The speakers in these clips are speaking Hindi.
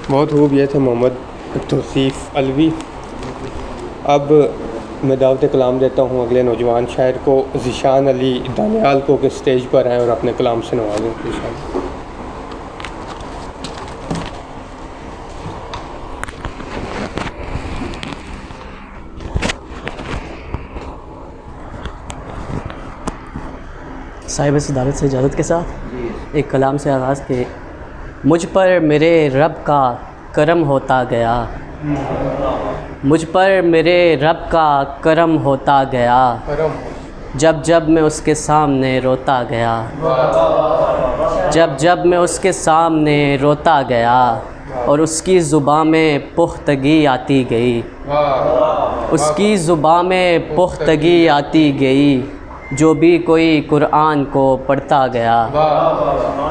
बहुत खूब। ये थे मोहम्मद तौसीफ़ अलवी। अब मैं दावत कलाम देता हूँ अगले नौजवान शायर को, ज़ीशान अली दानियाल को, कि स्टेज पर आएँ और अपने कलाम से नवाजें इंशाअल्लाह। साहिब सदारत से इजाज़त के साथ एक कलाम से आगाज़ के। मुझ पर मेरे रब का करम होता गया, मुझ पर मेरे रब का करम होता गया, जब जब मैं उसके सामने रोता गया, जब जब मैं उसके सामने रोता गया, और उसकी ज़ुबान में पुख्तगी आती गई, उसकी ज़ुबान में पुख्तगी आती गई, जो भी कोई कुरान को पढ़ता गया,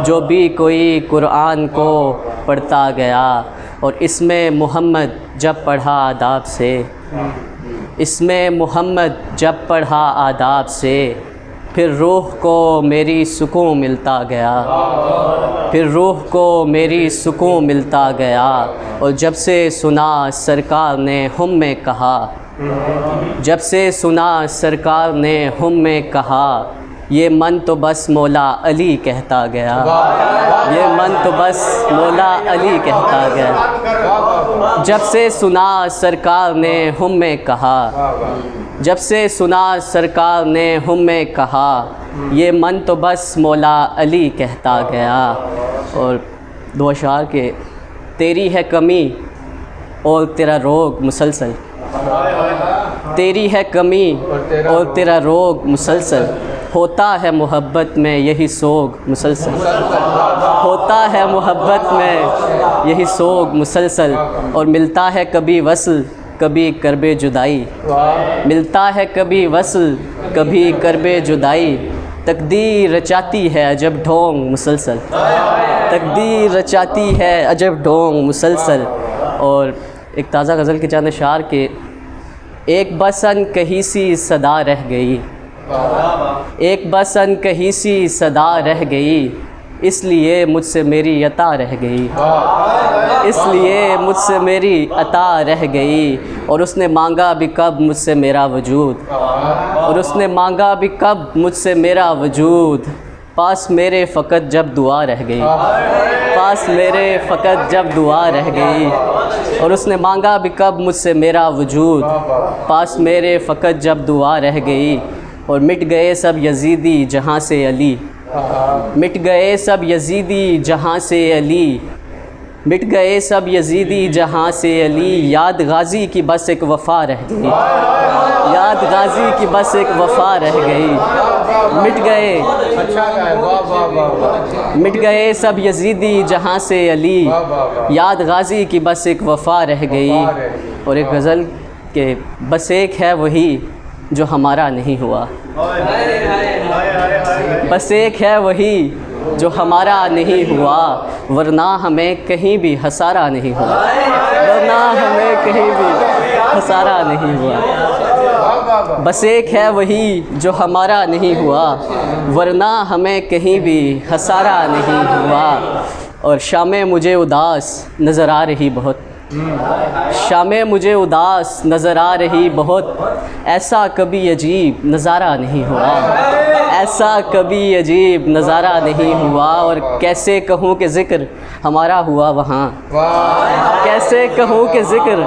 जो भी कोई कुरान को पढ़ता गया। और इसमें मोहम्मद जब पढ़ा आदाब से, इसमें मोहम्मद जब पढ़ा आदाब से, फिर रूह को मेरी सुकून मिलता गया, फिर रूह को मेरी सुकून मिलता गया। और जब से सुना सरकार ने हम में कहा, जब से सुना सरकार ने हम में कहा, ये मन तो बस मौला अली कहता गया, ये मन तो बस मौला अली कहता गया। जब से सुना सरकार ने हम में कहा, जब से सुना सरकार ने हम में कहा, ये मन तो बस मौला अली कहता गया। और दो अशार के, तेरी है कमी और तेरा रोग मुसलसल, तेरी है कमी और तेरा रोग मुसलसल, होता है मोहब्बत में यही सोग मुसलसल, होता है मोहब्बत में यही सोग मुसलसल। और मिलता है कभी वस्ल कभी करबे जुदाई, मिलता है कभी वस्ल कभी करबे जुदाई, तकदीर रचाती है अजब ढोंग मुसलसल, तकदीर रचाती है अजब ढोंग मुसलसल। और एक ताज़ा गज़ल के चंद अशार के, एक बसन कहीं सी सदा रह गई, एक बसन कहीं सी सदा रह गई, इसलिए मुझसे मेरी अता रह गई, इसलिए मुझसे मेरी अता रह गई। और उसने मांगा भी कब मुझसे मेरा वजूद, और उसने मांगा भी कब मुझसे मेरा वजूद, पास मेरे फ़कत जब दुआ रह गई, पास मेरे फ़कत जब दुआ रह गई। और उसने मांगा भी कब मुझसे मेरा वजूद, पास मेरे फ़कत जब दुआ रह गई। और मिट गए सब यजीदी जहाँ से अली, मिट गए सब यजीदी जहाँ से अली, मिट गए सब यजीदी जहाँ से अली, याद गाज़ी की बस एक वफ़ा रह गई, याद गाज़ी की बस एक वफ़ा रह गई। मिट गए, मिट गए सब यजीदी जहाँ से अली, याद गाज़ी की बस एक वफ़ा रह गई। और एक गज़ल के, बस एक है वही जो हमारा नहीं हुआ, बस एक है वही जो हमारा नहीं हुआ, वरना हमें कहीं भी हसारा नहीं हुआ, वरना हमें कहीं भी हसारा नहीं हुआ। बस एक है वही जो हमारा नहीं हुआ, वरना हमें कहीं भी हसारा नहीं हुआ। और शामें मुझे उदास नज़र आ रही बहुत, शामें मुझे उदास नज़र आ रही बहुत, ऐसा कभी अजीब नज़ारा नहीं हुआ, ऐसा कभी अजीब नज़ारा नहीं हुआ। और कैसे कहूँ कि ज़िक्र हमारा हुआ वहाँ, कैसे कहूँ कि ज़िक्र,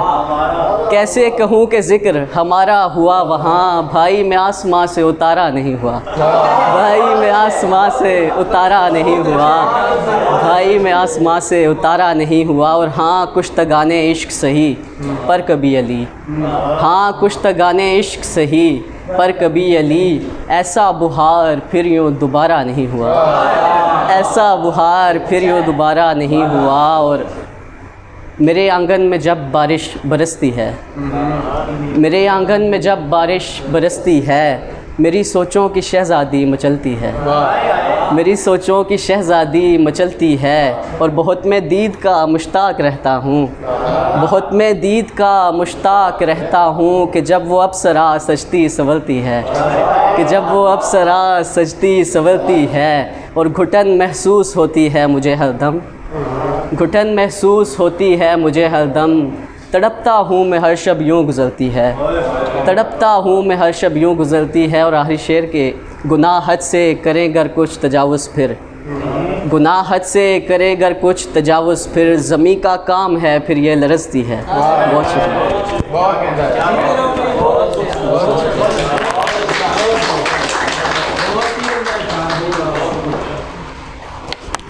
कैसे कहूँ कि ज़िक्र हमारा हुआ वहाँ, भाई मैं आसमां से उतारा नहीं हुआ, भाई मैं आसमां से उतारा नहीं हुआ, भाई मैं आसमां से उतारा नहीं हुआ। और हाँ कुछ तगाने इश्क सही पर कभी अली, हाँ कुछ तगाने इश्क सही पर कभी अली, ऐसा बुहार फिर यूँ दोबारा नहीं हुआ, ऐसा बुहार फिर यूँ दोबारा नहीं हुआ। और मेरे आंगन में जब बारिश बरसती है, मेरे आंगन में जब बारिश बरसती है, मेरी सोचों की शहज़ादी मचलती है, मेरी सोचों की शहज़ादी मचलती है। और बहुत मैं दीद का मुश्ताक रहता हूँ, बहुत मैं दीद का मुश्ताक रहता हूँ, कि जब वो अप्सरा सजती संवरती है, कि जब वो अप्सरा सजती संवरती है। और घुटन महसूस होती है मुझे हरदम, घुटन महसूस होती है मुझे हर दम, तड़पता हूँ मैं हर शब यूँ गुज़रती है, तड़पता हूँ मैं हर शब यूँ गुज़रती है। और आखिरी शेर के गुनाह हद से करें गर कुछ तजावुज़ फिर, गुनाह हद से करे गर कुछ तजावुज़ फिर, ज़मी का काम है फिर ये लरज़ती है। बहुत शुक्रिया।